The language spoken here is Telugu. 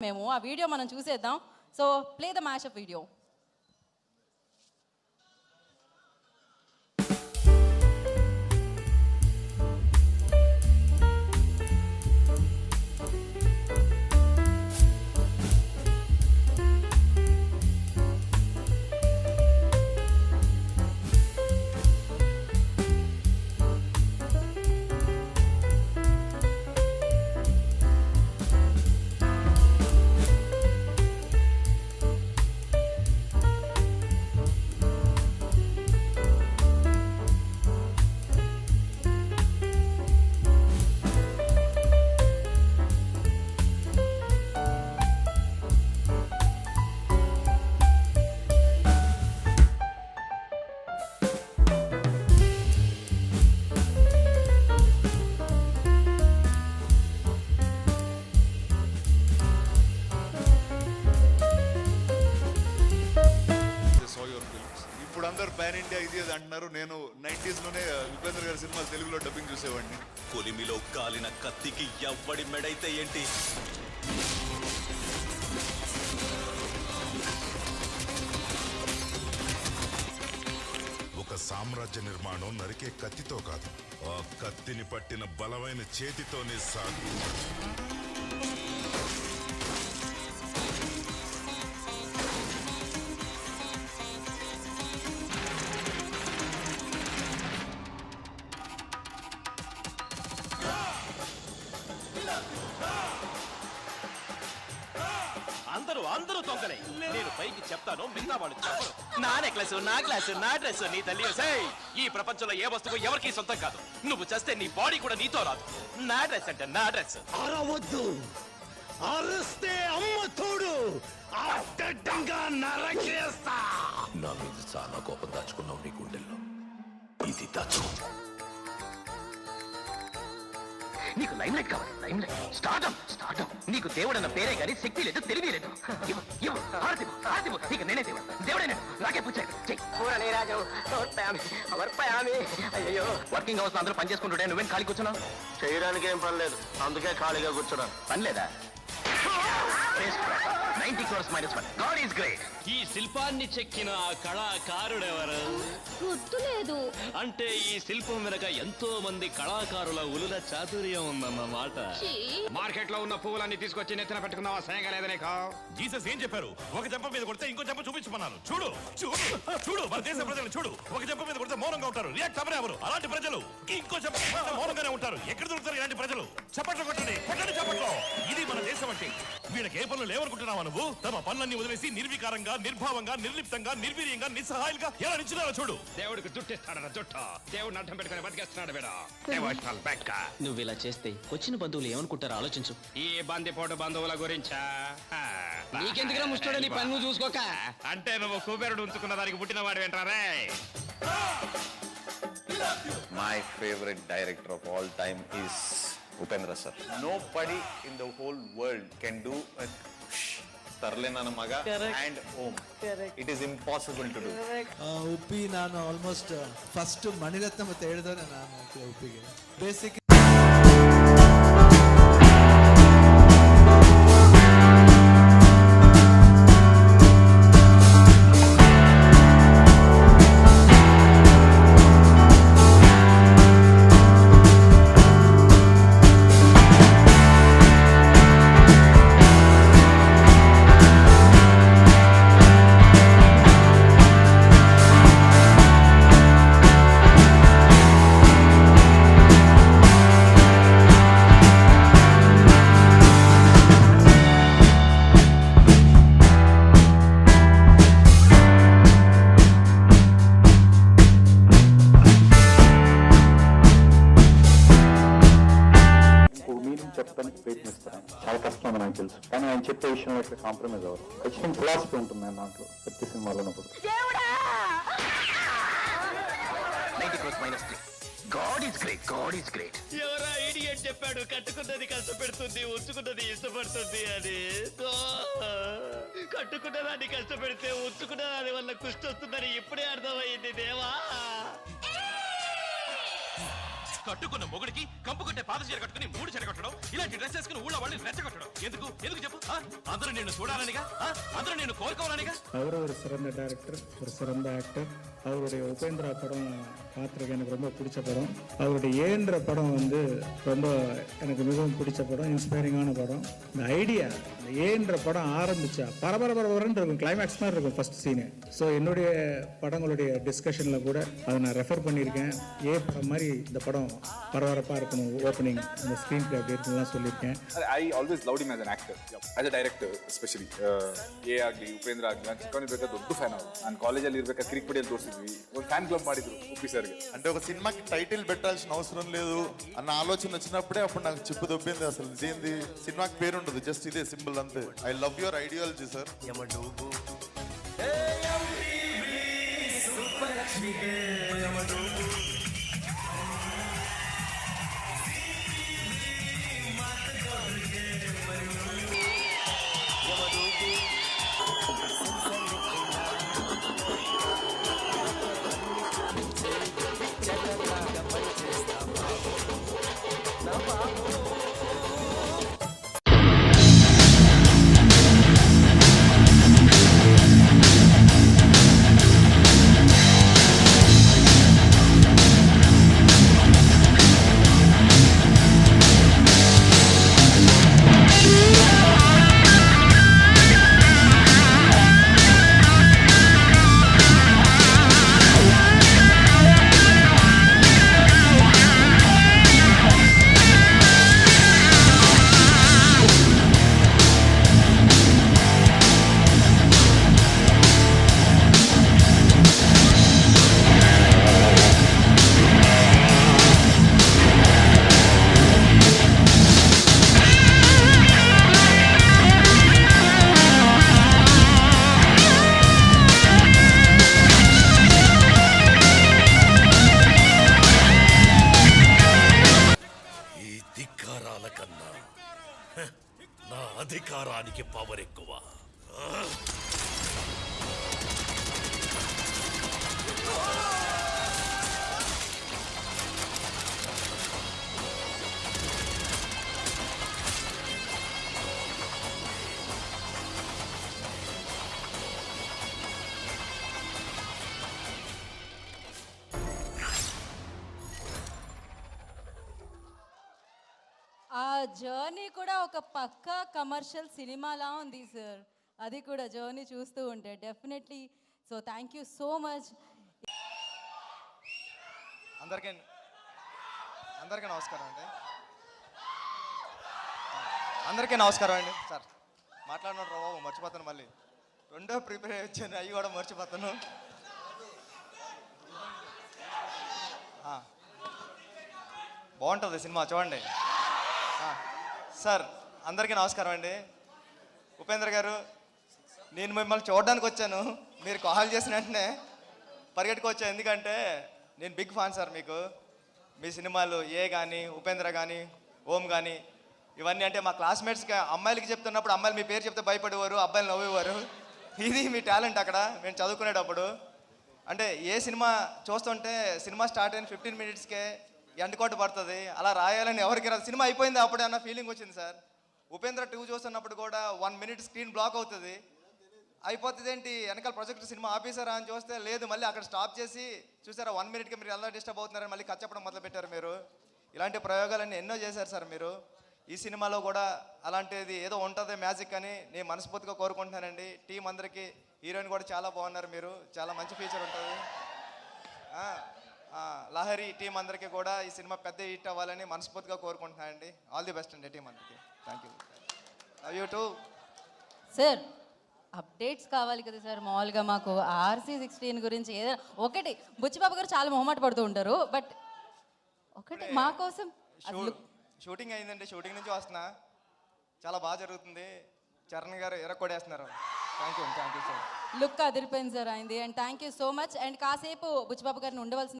మేము. ఆ వీడియో మనం చూసేద్దాం. So play the mashup video. ఇప్పుడు అందరు పాన్ ఇండియా ఇది అది అంటున్నారు. నేను 90s లోనే ఉపేంద్ర గారి సినిమాలు తెలుగులో డబ్బింగ్ చూసేవాడిని. కొలిమిలో కాలిన కత్తికి ఎవ్వడి మెడైతే ఏంటి? ఒక సామ్రాజ్య నిర్మాణం నరికే కత్తితో కాదు, ఆ కత్తిని పట్టిన బలమైన చేతితోనే సాగు. అందరూ తొంగలే. నేను పైకి చెప్తాను, మిగతా వాళ్ళు చెప్పరు. నా నెక్లెస్, నా గ్లాస్, నా డ్రెస్, నీ తల్లి. ఈ ప్రపంచంలో ఏ వస్తువు ఎవరికి సొంతం కాదు. నువ్వు చేస్తే నీ బాడీ కూడా నీతో రాదు. నా డ్రెస్ అంటే నా డ్రెస్. అరవద్దు, అరుస్తే అమ్మ తోడు అడ్డంగా నరకేస్తా. నా మీద చాలా కోపం దాచుకున్నావు నీ గుండెల్లో. ఇది దాచుకో. నీకు లైమ్ లైట్ కావాలి, లైమ్ లైట్. స్టార్టం నీకు దేవుడన్న పేరే గాని శక్తి లేదు, తెలివి లేదు. నీకు నేనే దేవుడు, దేవుడే నేను. నాకే పూజ అయ్యో. వర్కింగ్ హౌస్ అందరూ పని చేసుకుంటుంటే నువ్వేం ఖాళీ కూర్చున్నావు? చేయడానికి ఏం పని లేదు, అందుకే ఖాళీగా కూర్చున్నాను. పని లేదా? 90 crores minus 1. God is great. ఈ శిల్పాన్ని చెక్కిన ఆ కళాకారుడెవరు? గుర్తులేదు. అంటే ఈ శిల్పం వెనక ఎంతో మంది కళాకారుల ఉలుల చాతుర్యం ఉందన్నమాట. మార్కెట్ లో ఉన్న పువ్వులన్నీ తీసుకొచ్చి నెత్తిన పెట్టుకున్నావా? సేంగా లేదనే జీసస్ ఏం చెప్పారు? ఒక చెంప మీద కొడితే ఇంకో చెంప చూపించమన్నారు. చూడు చూడు మన దేశ ప్రజలు చూడు. ఒక చెంప మీద కొడితే మౌనంగా ఉంటారు, రియాక్ట్ అవ్వరు ఎవరు. అలాంటి ప్రజలు ఇంకో చెంప మౌనంగానే ఉంటారు. ఎక్కడ దొరుకుతారు ఇలాంటి ప్రజలు? చప్పట్లు కొట్టండి, చప్పట్లు. ఇది మన దేశం అంటే. వీళ్ళకి ఏ పనులు లేవనుకుంటున్నావా నువ్వు? తమ పనులన్నీ వదిలేసి నిర్వికారంగా, నిర్భావంగా, నిర్లిప్తంగా, నిర్వీర్యంగా, నిస్సహాయులుగా ఎలా నిల్చున్నారో చూడు. దేవుడికి జుట్టిస్తాడట జుట్ట. దేవుడిని అడ్డం పెట్టుకుని బతికేస్తున్నాడు వీడ. నువ్వు ఇలా చేస్తే వచ్చిన బంధువులు ఏమనుకుంటారో ఆలోచించు. ఈ బందిపోటు బంధువుల గురించా? నీకెందుకురా ముష్టోడు, నీ పన్ను చూసుకోక. అంటే నువ్వు కుబేరుడు ఉంచుకున్న దానికి పుట్టిన వాడు ఏంటారే? My favorite director of all time is Upendra sir. Nobody in the whole world can do a Tarle Nana Maga and Om. It is impossible to do. Uppi ನಾನು ಆಲ್ಮೋಸ್ಟ್ ಫಸ್ಟ್ ಮಣಿರತ್ನ ಮತ್ತೆ ಹೇಳಿದವನೇ ನಾನು ಉಪ್ಪಿಗೆ ಬೇಸಿಕ್. చెప్పడానికి ప్రయత్నిస్తాను. చాలా కష్టం ఉంది నాకు తెలుసు, కానీ ఆయన చెప్పే విషయంలో ఇక్కడ కాంప్రమైజ్ అవ్వరు. ఖచ్చితంగా ఫిలాసఫీ ఉంటుంది ఆయన దాంట్లో ప్రతి సినిమాలో ఉన్నప్పుడు. 90 crores minus 3. God is great. God is great. ఎవరా ఇడియట్ చెప్పాడు కట్టుకున్నది కష్టపెడుతుంది, ఉంచుకున్నది ఇష్టపడుతుంది అని. కట్టుకున్న దాన్ని కష్టపెడితే ఉంచుకున్న దాని వల్ల కుష్టి వస్తుందని ఇప్పుడే అర్థమైంది దేవా. కట్టుకున్న మొగుడికి కంపు కొట్టే పాత చీర కట్టుకుని 3 చీర కట్టడం, ఇలాంటి డ్రెస్ వేసుకుని ఊళ్ళో వాళ్ళని రెచ్చగొట్టడం ఎందుకు ఎందుకు చెప్పు? అందరూ నిన్ను చూడాలనిగా, అందరూ నిన్ను கோர்க்கவரானிగా. அவர் ஒரு சிறந்த டைரக்டர், ஒரு சிறந்த ஆக்டர். அவருடைய உபேந்திரா படம் பார்த்துருக்கேன், எனக்கு ரொம்ப பிடிச்ச படம். அவருடைய ஏன்ற படம் வந்து ரொம்ப எனக்கு மிகவும் பிடிச்ச படம், இன்ஸ்பைரிங்கான படம். இந்த ஐடியா, இந்த ஏன்ற படம் ஆரம்பிச்சா பரபரன்னு இருக்கும், கிளைமேக்ஸ் மாதிரி இருக்கும் ஃபர்ஸ்ட் சீனு. ஸோ என்னுடைய படங்களுடைய டிஸ்கஷனில் கூட அதை நான் ரெஃபர் பண்ணியிருக்கேன். படம் மாதிரி இந்த படம் பரபரப்பாக இருக்கணும், ஓப்பனிங் அந்த ஸ்க்ரீன் பிளே அப்படி இருக்குலாம் சொல்லியிருக்கேன். I always loved him as an actor, as a director especially. ಆಗಲಿ ಉಪೇಂದ್ರ ಆಗಲಿ ನಾನು ಚಿಕ್ಕವನಿರ್ಬೇಕಾದ್ರೆ ದೊಡ್ಡ ಫ್ಯಾನ್ ಅವರು. ನಾನು ಕಾಲೇಜಲ್ಲಿ ಇರ್ಬೇಕಾದ್ರೆ ಕ್ರಿಕೆಟ್ ತೋರಿಸಿದ್ವಿ, ಒಂದು ಫ್ಯಾನ್ ಕ್ಲಬ್ ಮಾಡಿದ್ರು ಉಪ್ಪಿ ಸರ್ಗೆ. అంటే ఒక సినిమాకి టైటిల్ పెట్టాల్సిన అవసరం లేదు అన్న ఆలోచన వచ్చినప్పుడే అప్పుడు నాకు చెప్పు దొబ్బింది. అసలు ఇదేంది, సినిమాకి పేరు ఉండదు, జస్ట్ ఇదే సింపుల్ అంతే. I love your ideology sir. నా అధికారానికి పవర్ ఎక్కువ. ఆ జర్నీ కూడా ఒక పక్కా కమర్షియల్ సినిమాలా ఉంది సార్. అది కూడా జర్నీ చూస్తూ ఉంటే definitely. So thank you so much. అందరికీ నమస్కారం అండి. అందరికీ నమస్కారం అండి. సార్ మాట్లాడిన బాబు మర్చిపోతాను, మళ్ళీ రెండో ప్రిపేర్ అయ్యి వచ్చాను, అవి కూడా మర్చిపోతాను. బాగుంటుంది సినిమా, చూడండి. సార్ అందరికీ నమస్కారం అండి. ఉపేంద్ర గారు, నేను మిమ్మల్ని చూడడానికి వచ్చాను, మీరు కాల్ చేసిన వెంటనే పరిగెట్టుకు వచ్చాను. ఎందుకంటే నేను బిగ్ ఫ్యాన్ సార్ మీకు. మీ సినిమాలు ఏ కానీ, ఉపేంద్ర కానీ, ఓం కానీ, ఇవన్నీ అంటే మా క్లాస్మేట్స్కి అమ్మాయిలకి చెప్తున్నప్పుడు అమ్మాయిలు మీ పేరు చెప్తే భయపడేవారు, అబ్బాయిలు నవ్వేవారు. ఇది మీ టాలెంట్ అక్కడ మేము చదువుకునేటప్పుడు. అంటే ఏ సినిమా చూస్తుంటే సినిమా స్టార్ట్ అయిన 15 మినిట్స్కే ఎండకోట పడుతుంది, అలా రాయాలని ఎవరికి రాదు. సినిమా అయిపోయింది అప్పుడే అన్న ఫీలింగ్ వచ్చింది సార్. ఉపేంద్ర 2 చూస్తున్నప్పుడు కూడా 1 మినిట్ స్క్రీన్ బ్లాక్ అవుతుంది. అయిపోతుంది ఏంటి, వెనకాల ప్రొజెక్టర్ సినిమా ఆపేసారా అని చూస్తే లేదు, మళ్ళీ అక్కడ స్టాప్ చేసి చూసారా 1 మినిట్కి మీరు ఎలా డిస్టర్బ్ అవుతున్నారని మళ్ళీ కచ్చపడం మొదలుపెట్టారు మీరు. ఇలాంటి ప్రయోగాలన్నీ ఎన్నో చేశారు సార్ మీరు. ఈ సినిమాలో కూడా అలాంటిది ఏదో ఉంటుంది మ్యాజిక్ అని నేను మనస్ఫూర్తిగా కోరుకుంటున్నానండి. టీం అందరికీ, హీరోయిన్ కూడా చాలా బాగున్నారు మీరు, చాలా మంచి ఫీచర్ ఉంటుంది. లహరి టీం అందరికీ కూడా ఈ సినిమా పెద్ద హిట్ అవ్వాలని మనస్ఫూర్తిగా కోరుకుంటున్నానండి. ఆల్ ది బెస్ట్ అండి టీం అందరికీ. Thank you. Love you two. Sir updates కావాలి కదా సార్. మామూలుగా మాకు RC16 గురించి ఏదైనా ఒకటి, బుచ్చిబాబు గారు చాలా మొహమాట పడుతూ ఉంటారు, బట్ ఒకటి మా కోసం. షూటింగ్ అయిందండి, షూటింగ్ నుంచి వస్తున్నా, చాలా బాగా జరుగుతుంది. చరణ్ గారు ఎరక్కొడేస్తున్నారు. Thank you sir. లుక్ అదిరిపోయింది సార్ అయింది. And thank you so much. And కాసేపు బుచ్చిబాబు గారిని ఉండవలసింది.